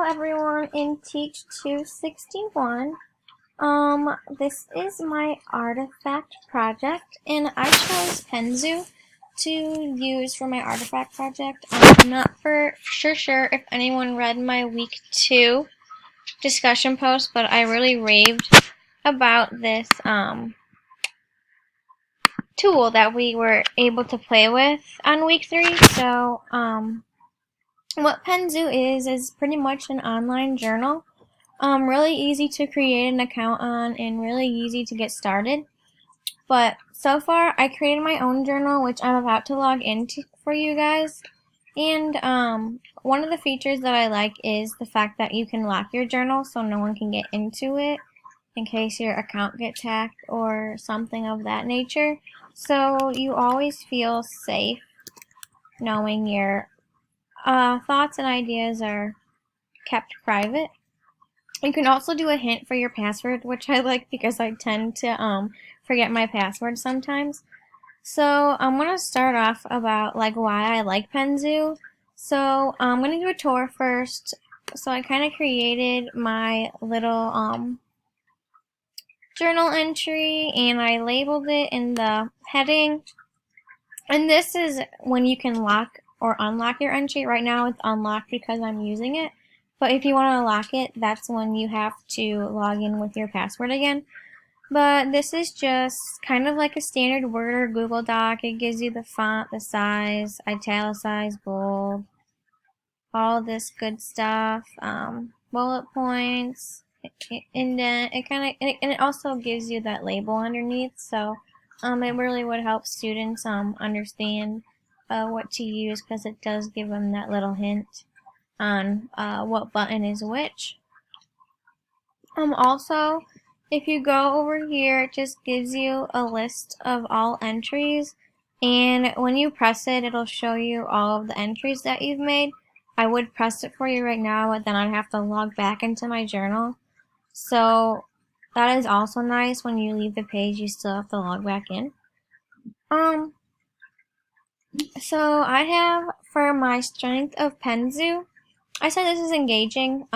everyone in Teach 261. This is my artifact project, and I chose Penzu to use for my artifact project. I'm not for sure if anyone read my week 2 discussion post, but I really raved about this tool that we were able to play with on week 3. So, what Penzu is pretty much an online journal. Really easy to create an account on and really easy to get started. But so far, I created my own journal, which I'm about to log into for you guys. And one of the features that I like is the fact that you can lock your journal so no one can get into it in case your account gets hacked or something of that nature. So you always feel safe knowing your thoughts and ideas are kept private. You can also do a hint for your password, which I like because I tend to forget my password sometimes. So I'm gonna start off about why I like Penzu. So I'm gonna do a tour first. So I kind of created my little journal entry and I labeled it in the heading. And this is when you can lock or unlock your entry. Right now it's unlocked because I'm using it. But if you want to lock it, that's when you have to log in with your password again. But this is just kind of like a standard Word or Google Doc. It gives you the font, the size, italicized, bold, all this good stuff, bullet points, indent. And it also gives you that label underneath. So it really would help students understand what to use because it does give them that little hint on what button is which. Also, if you go over here, it just gives you a list of all entries, and when you press it, it'll show you all of the entries that you've made. I would press it for you right now, but then I'd have to log back into my journal. So that is also nice. When you leave the page, you still have to log back in. So I have for my strength of Penzu, I said this is engaging.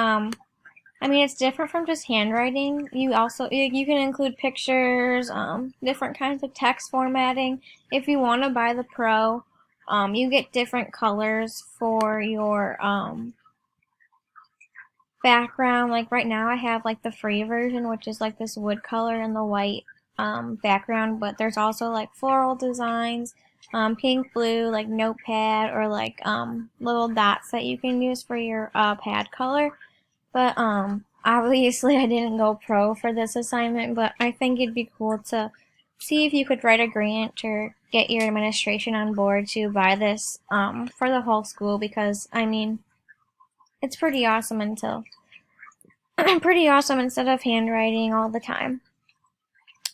I mean, it's different from just handwriting. You can include pictures, different kinds of text formatting. If you want to buy the Pro, you get different colors for your background. Like right now, I have like the free version, which is like this wood color and the white background. But there's also like floral designs, pink, blue, like notepad, or like little dots that you can use for your pad color. But obviously I didn't go pro for this assignment, but I think it'd be cool to see if you could write a grant or get your administration on board to buy this for the whole school, because I mean it's pretty awesome instead of handwriting all the time.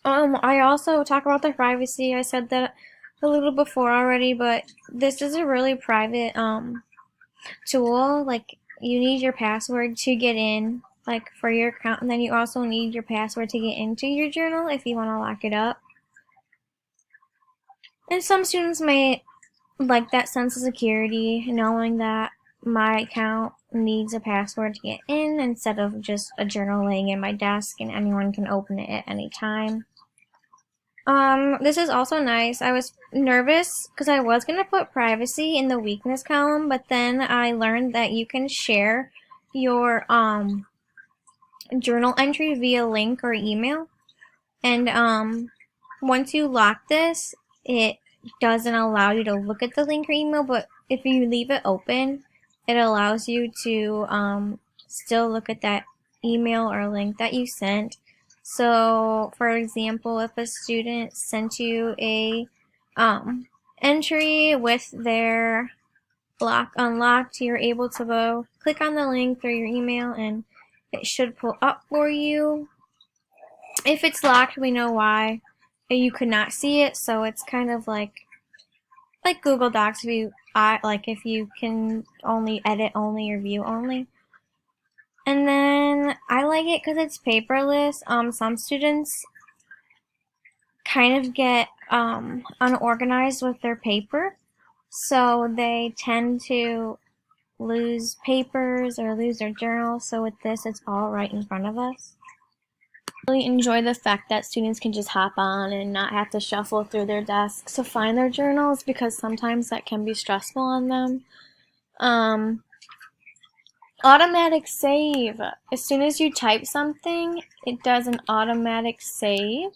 I also talk about the privacy. I said that a little before already, but this is a really private tool. Like, you need your password to get in, like for your account, and then you also need your password to get into your journal if you want to lock it up. And some students may like that sense of security, knowing that my account needs a password to get in instead of just a journal laying in my desk and anyone can open it at any time. This is also nice. I was nervous because I was going to put privacy in the weakness column, but then I learned that you can share your journal entry via link or email. And once you lock this, it doesn't allow you to look at the link or email, but if you leave it open, it allows you to still look at that email or link that you sent. So, for example, if a student sent you a entry with their block unlocked, you're able to go click on the link through your email and it should pull up for you. If it's locked, we know why. You could not see it, so it's kind of like Google Docs if you can only edit only or view only. And then I like it because it's paperless. Some students kind of get unorganized with their paper, so they tend to lose papers or lose their journals. So with this, it's all right in front of us. I really enjoy the fact that students can just hop on and not have to shuffle through their desks to find their journals, because sometimes that can be stressful on them. Automatic save. As soon as you type something, it does an automatic save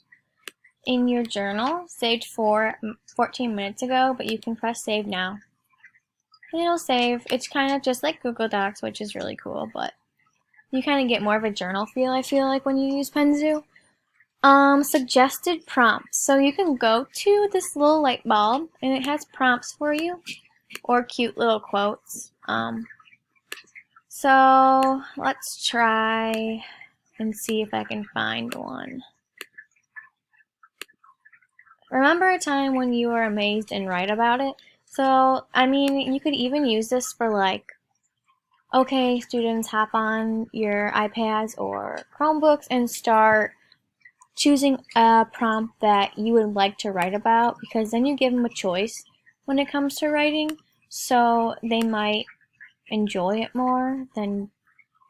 in your journal, saved for 14 minutes ago, but you can press save now. And it'll save. It's kind of just like Google Docs, which is really cool, but you kind of get more of a journal feel, I feel like, when you use Penzu. Suggested prompts. So you can go to this little light bulb, and it has prompts for you, or cute little quotes. So let's try and see if I can find one. Remember a time when you were amazed and write about it? So, I mean, you could even use this for like, okay, students, hop on your iPads or Chromebooks and start choosing a prompt that you would like to write about, because then you give them a choice when it comes to writing, so they might enjoy it more than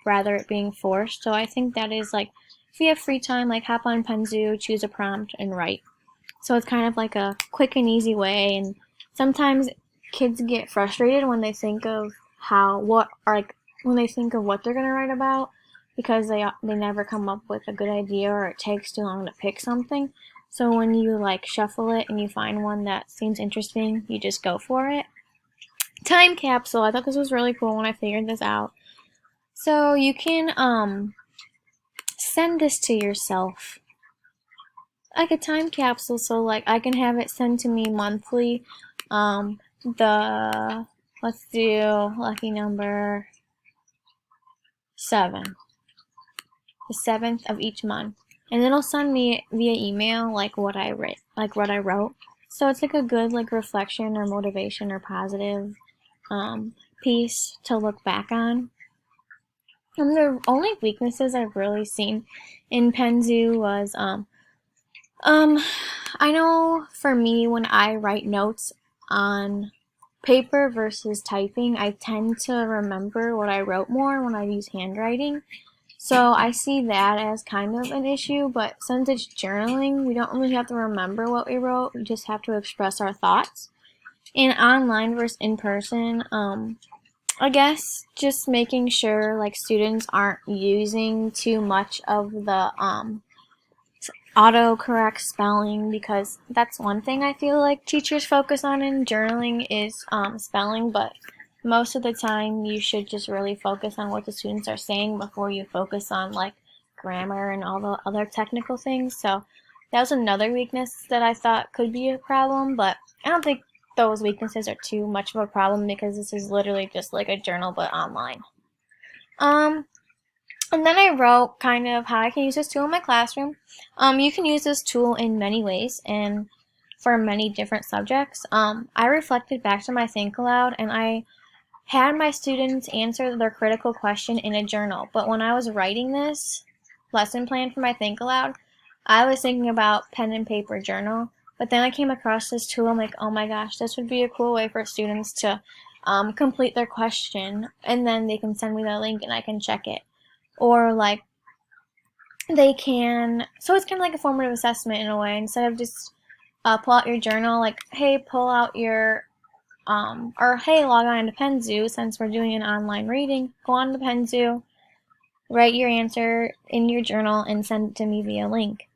rather it being forced. So I think that is like, if you have free time, like hop on Penzu, choose a prompt, and write. So it's kind of like a quick and easy way, and sometimes kids get frustrated when they think of when they think of what they're going to write about, because they never come up with a good idea, or it takes too long to pick something. So when you like shuffle it and you find one that seems interesting, you just go for it. Time capsule. I thought this was really cool when I figured this out. So you can send this to yourself, like a time capsule. So like I can have it sent to me monthly. Let's do lucky number 7, the 7th of each month, and it'll send me via email like what I wrote. So it's like a good like reflection or motivation or positive piece to look back on. And the only weaknesses I've really seen in Penzu was I know for me, when I write notes on paper versus typing, I tend to remember what I wrote more when I use handwriting. So I see that as kind of an issue, but since it's journaling, we don't really have to remember what we wrote, we just have to express our thoughts. And online versus in person, I guess just making sure like students aren't using too much of the autocorrect spelling, because that's one thing I feel like teachers focus on in journaling is spelling, but most of the time you should just really focus on what the students are saying before you focus on like grammar and all the other technical things. So that was another weakness that I thought could be a problem, but I don't think those weaknesses are too much of a problem, because this is literally just like a journal but online. And then I wrote kind of how I can use this tool in my classroom. You can use this tool in many ways and for many different subjects. I reflected back to my Think Aloud, and I had my students answer their critical question in a journal. But when I was writing this lesson plan for my Think Aloud, I was thinking about pen and paper journal. But then I came across this tool. I'm like, oh my gosh, this would be a cool way for students to complete their question, and then they can send me the link and I can check it. Or like they can, so it's kind of like a formative assessment in a way. Instead of just pull out your journal, like, hey, pull out your, or hey, log on to Penzu, since we're doing an online reading, go on to Penzu, write your answer in your journal, and send it to me via link.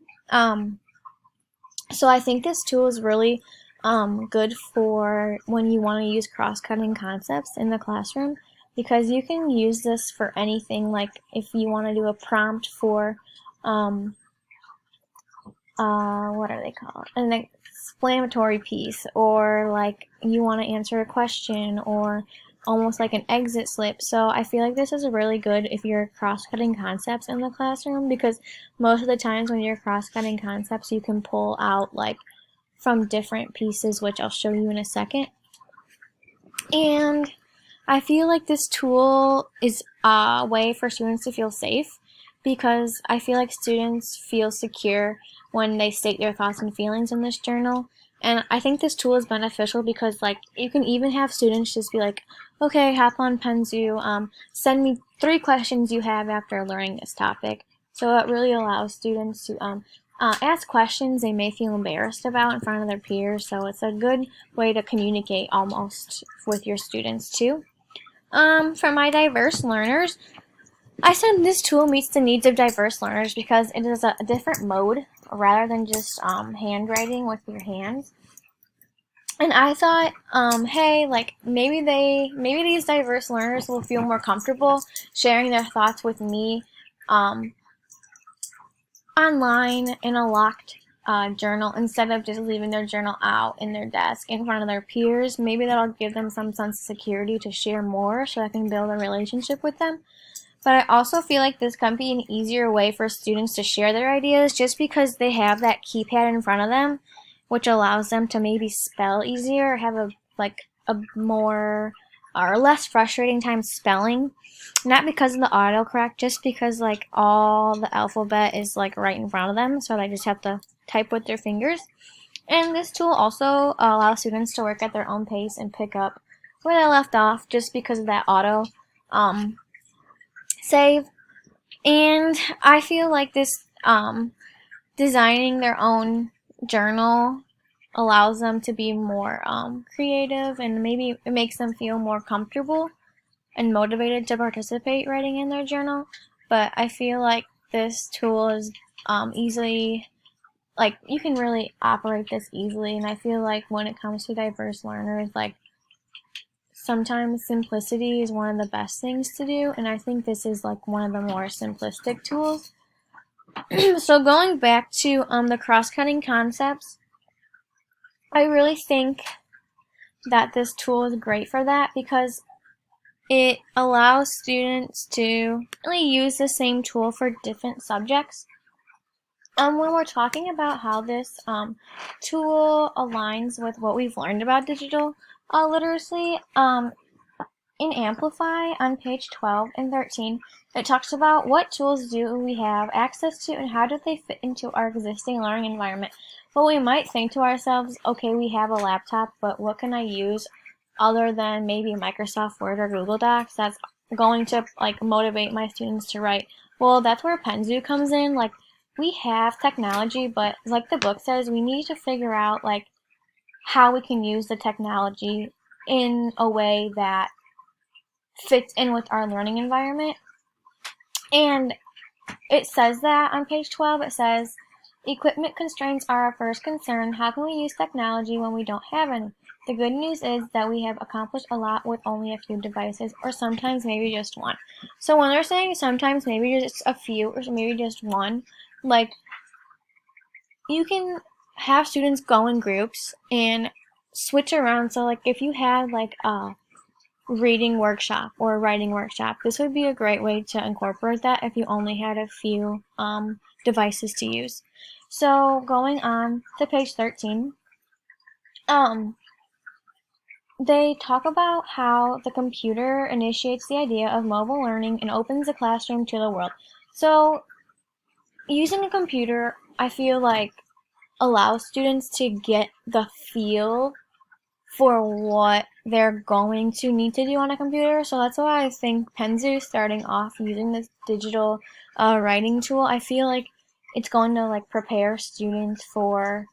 So I think this tool is really good for when you want to use cross-cutting concepts in the classroom, because you can use this for anything. Like if you want to do a prompt for, what are they called? An exclamatory piece, or like you want to answer a question, or almost like an exit slip. So I feel like this is really good if you're cross-cutting concepts in the classroom, because most of the times when you're cross-cutting concepts, you can pull out like from different pieces, which I'll show you in a second. And I feel like this tool is a way for students to feel safe, because I feel like students feel secure when they state their thoughts and feelings in this journal. And I think this tool is beneficial because like you can even have students just be like, okay, hop on Penzu, send me 3 questions you have after learning this topic. So it really allows students to ask questions they may feel embarrassed about in front of their peers. So it's a good way to communicate almost with your students too. For my diverse learners, I said this tool meets the needs of diverse learners because it is a different mode rather than just handwriting with your hands. And I thought, hey, like maybe these diverse learners will feel more comfortable sharing their thoughts with me online in a locked journal instead of just leaving their journal out in their desk in front of their peers. Maybe that'll give them some sense of security to share more so I can build a relationship with them. But I also feel like this can be an easier way for students to share their ideas just because they have that keypad in front of them, which allows them to maybe spell easier or have a more or less frustrating time spelling. Not because of the autocorrect, just because like all the alphabet is like right in front of them, so they just have to type with their fingers. And this tool also allows students to work at their own pace and pick up where they left off just because of that auto save. And I feel like this designing their own journal allows them to be more creative, and maybe it makes them feel more comfortable and motivated to participate writing in their journal. But I feel like this tool is easily, like you can really operate this easily, and I feel like when it comes to diverse learners, like sometimes simplicity is one of the best things to do, and I think this is like one of the more simplistic tools. So going back to the cross-cutting concepts, I really think that this tool is great for that because it allows students to really use the same tool for different subjects. When we're talking about how this tool aligns with what we've learned about digital literacy, in Amplify on page 12 and 13, it talks about what tools do we have access to and how do they fit into our existing learning environment. Well, we might think to ourselves, okay, we have a laptop, but what can I use other than maybe Microsoft Word or Google Docs that's going to like motivate my students to write? Well, that's where Penzu comes in. Like, we have technology, but like the book says, we need to figure out like how we can use the technology in a way that fits in with our learning environment. And it says that on page 12, it says, equipment constraints are our first concern. How can we use technology when we don't have any? The good news is that we have accomplished a lot with only a few devices, or sometimes maybe just one. So when they're saying sometimes maybe just a few, or maybe just one, like, you can have students go in groups and switch around. So like if you had like a reading workshop or a writing workshop, this would be a great way to incorporate that if you only had a few devices to use. So going on to page 13, they talk about how the computer initiates the idea of mobile learning and opens the classroom to the world. So using a computer, I feel like, allows students to get the feel for what they're going to need to do on a computer. So that's why I think Penzu, starting off using this digital writing tool, I feel like it's going to like prepare students for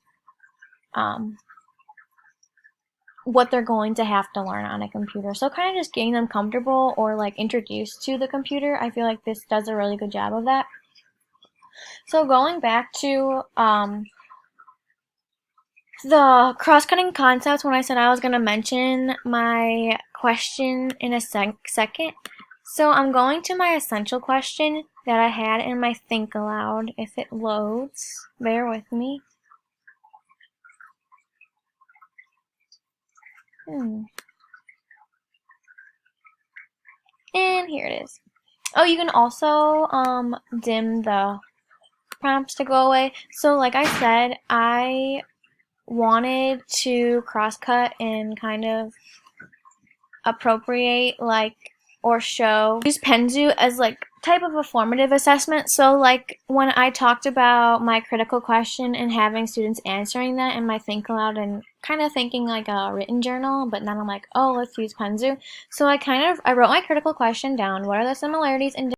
what they're going to have to learn on a computer. So kind of just getting them comfortable or like introduced to the computer. I feel like this does a really good job of that. So going back to the cross-cutting concepts, when I said I was going to mention my question in a second. So I'm going to my essential question that I had in my Think Aloud. If it loads, bear with me. And here it is. Oh, you can also dim the prompts to go away. So like I said, I wanted to cross-cut and kind of appropriate like or show use Penzu as like type of a formative assessment. So, like when I talked about my critical question and having students answering that in my think aloud and kind of thinking like a written journal, but then I'm like, oh, let's use Penzu. So I wrote my critical question down. What are the similarities and